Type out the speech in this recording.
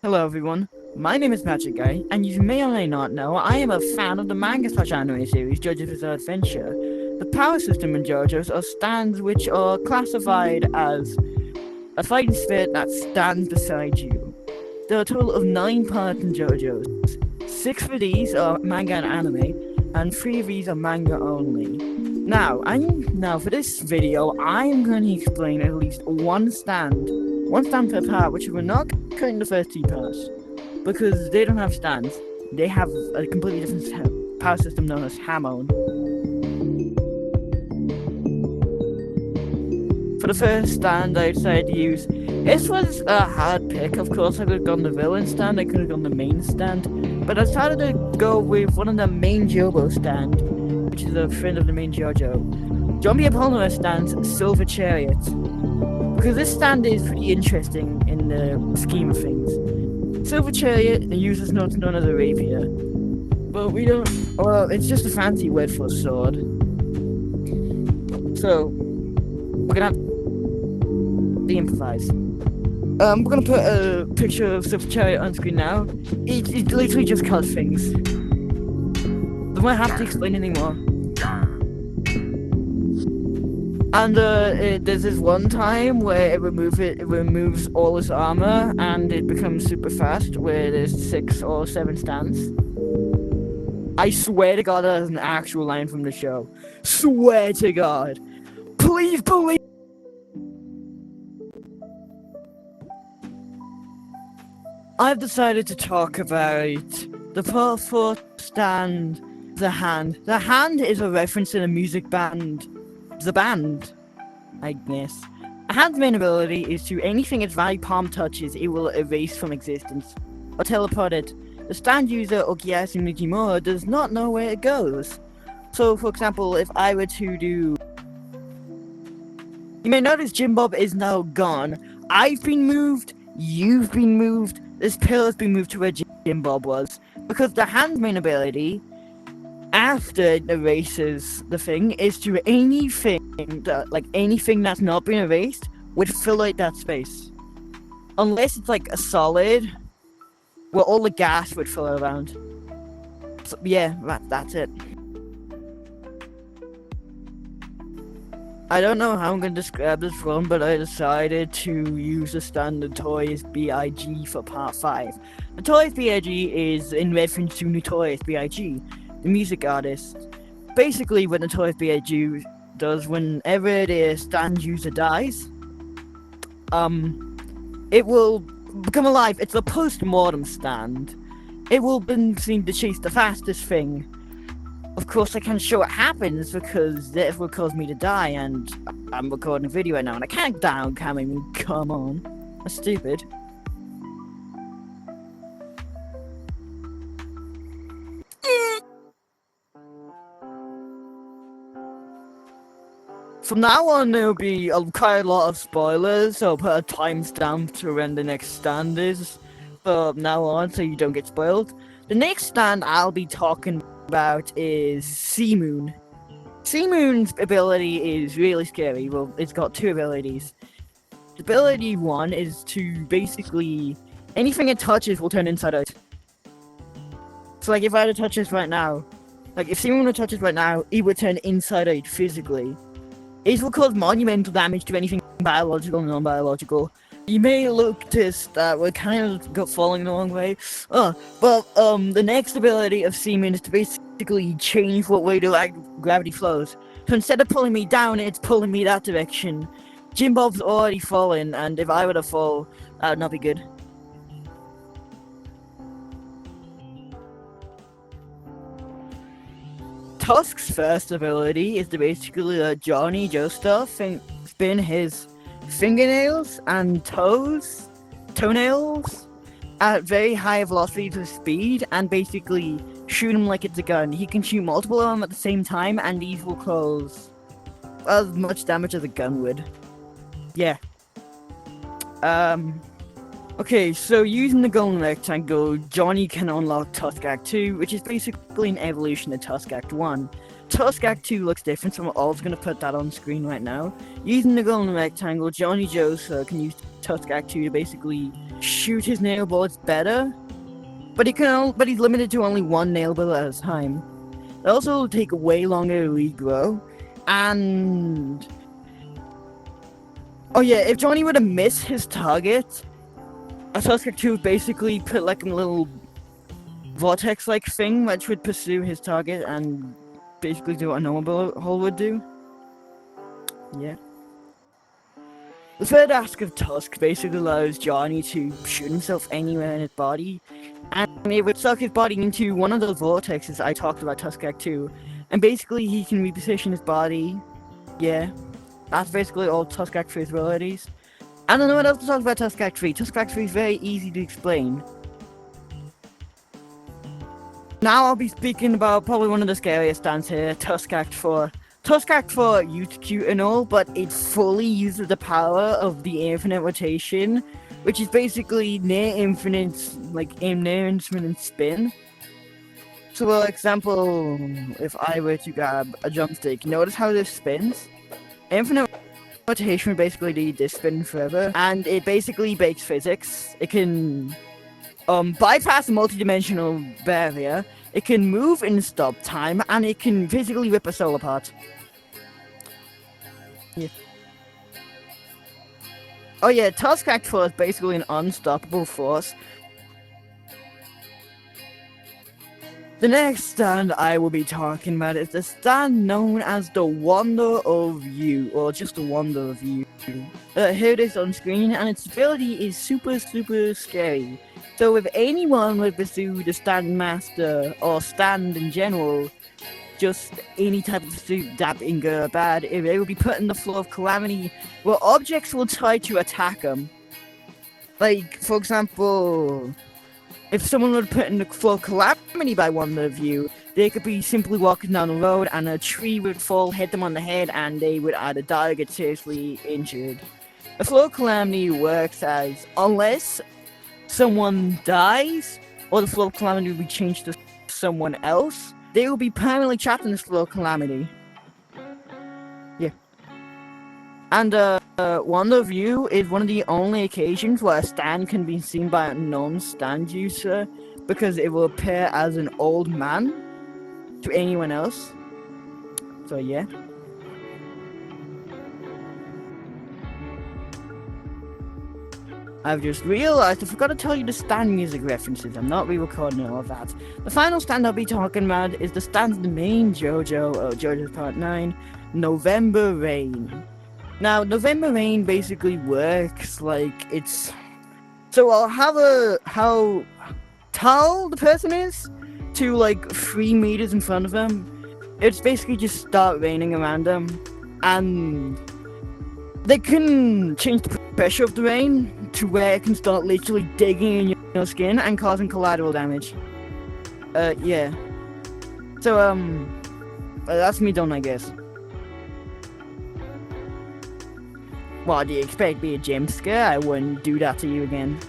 Hello everyone, my name is Magicguy, and you may or may not know I am a fan of the manga/anime series JoJo's Bizarre Adventure. The power system in JoJo's are stands which are classified as a fighting spirit that stands beside you. There are a total of 9 parts in JoJo's. 6 of these are manga and anime, and 3 of these are manga only. Now for this video, I am going to explain at least one stand per part, which we're not cutting the first 2 parts, because they don't have stands. They have a completely different power system known as Hamon. For the first stand, I decided to use. This was a hard pick. Of course, I could have gone the villain stand. I could have gone the main stand, but I decided to go with one of the main JoJo stand, which is a friend of the main JoJo. Zombie Apollinaire stands Silver Chariot, because this stand is pretty interesting in the scheme of things. Silver Chariot uses what's known as a rapier, but we don't. Well, it's just a fancy word for a sword. So we're gonna have to improvise. We're gonna put a picture of Silver Chariot on screen now. It literally just cuts things. Don't have to explain anymore. And there's this one time where it removes all its armor and it becomes super fast, where there's 6 or 7 stands. I swear to God that is an actual line from the show. Swear to God. Please believe. I've decided to talk about the part 4 stand, the hand. The hand is a reference to the music band. The band, I guess. A hand's main ability is to anything its right palm touches, it will erase from existence or teleport it. The stand user, Okiyasu Mijimura, does not know where it goes. So, for example, if I were to do... You may notice Jim Bob is now gone. I've been moved, you've been moved, this pillar's been moved to where Jim Bob was. Because the hand's main ability, after it erases the thing, is to anything that's not been erased would fill out that space. Unless it's like a solid, where all the gas would fill around. So, yeah, that's it. I don't know how I'm going to describe this one, but I decided to use the standard Notorious B.I.G. for part 5. Notorious B.I.G. is in reference to Notorious B.I.G., the music artist. Basically, what Notorious B.I.G. does whenever the stand user dies, it will become alive. It's a post-mortem stand. It will be seen to chase the fastest thing. Of course, I can't show it happens because that would cause me to die, and I'm recording a video right now, and I can't down cam. I mean, come on, that's stupid. From now on, there'll be quite a lot of spoilers, so I'll put a timestamp to when the next stand is from now on, so you don't get spoiled. The next stand I'll be talking about is Sea Moon. Sea Moon's ability is really scary. Well, it's got 2 abilities. Ability 1 is to basically, anything it touches will turn inside out. So like if I were to touch this right now, like if Sea Moon were to touch this right now, it would turn inside out physically. It will cause monumental damage to anything biological and non-biological. You may look to that we're kind of falling the wrong way. The next ability of Sea Moon is to basically change what way gravity flows. So instead of pulling me down, it's pulling me that direction. Jim Bob's already fallen, and if I were to fall, that would not be good. Tusk's first ability is to basically let Johnny Joestar spin his fingernails and toenails at very high velocity to speed and basically shoot him like it's a gun. He can shoot multiple of them at the same time, and these will cause as much damage as a gun would. Yeah. Okay, so using the golden rectangle, Johnny can unlock Tusk Act 2, which is basically an evolution of Tusk Act 1. Tusk Act 2 looks different, so I'm also going to put that on screen right now. Using the golden rectangle, Johnny Joestar can use Tusk Act 2 to basically shoot his nail bullets better, but he's limited to only one nail bullet at a time. They also take way longer to regrow, and oh yeah, if Johnny were to miss his target, a Tusk Act 2 would basically put like a little vortex-like thing which would pursue his target and basically do what a normal bullet hole would do. Yeah. The third ask of Tusk basically allows Johnny to shoot himself anywhere in his body, and it would suck his body into one of those vortexes I talked about Tusk Act 2, and basically he can reposition his body. Yeah, that's basically all Tusk Act 3's abilities. I don't know what else to talk about Tusk Act 3. Tusk Act 3 is very easy to explain. Now I'll be speaking about probably one of the scariest stands here, Tusk Act 4. Tusk Act 4 used cute and all, but it fully uses the power of the infinite rotation, which is basically near infinite spin. So for example, if I were to grab a drumstick, notice how this spins? Infinite rotation would basically do this spin forever, and it basically breaks physics. It can bypass a multi-dimensional barrier, it can move in stop time, and it can physically rip a soul apart. Yeah. Oh yeah, Tusk Act 4 is basically an unstoppable force. The next stand I will be talking about is the stand known as the Wonder of You, or just the Wonder of You. Here it is on screen, and its ability is super scary. So if anyone would pursue the Stand Master, or Stand in general, just any type of pursuit, that being good or bad, if they will be put in the floor of calamity, where objects will try to attack them. Like, for example, if someone would put in the floor of calamity by Wonder of You, they could be simply walking down the road and a tree would fall, hit them on the head, and they would either die or get seriously injured. The floor of calamity works as, unless someone dies, or the floor of calamity will be changed to someone else, they will be permanently trapped in this floor of calamity. Yeah. And Wonder of You is one of the only occasions where a stand can be seen by a non-stand user, because it will appear as an old man to anyone else. So yeah. I've just realized I forgot to tell you the stand music references. I'm not re-recording all of that. The final stand I'll be talking about is the stand of the main JoJo, JoJo's Part 9, November Rain. Now, November Rain basically works like it's... So I'll have how tall the person is to like 3 meters in front of them. It's basically just start raining around them, and they can change the pressure of the rain to where it can start literally digging in your skin and causing collateral damage. Yeah. So, that's me done, I guess. What, do you expect me a jump scare? I wouldn't do that to you again.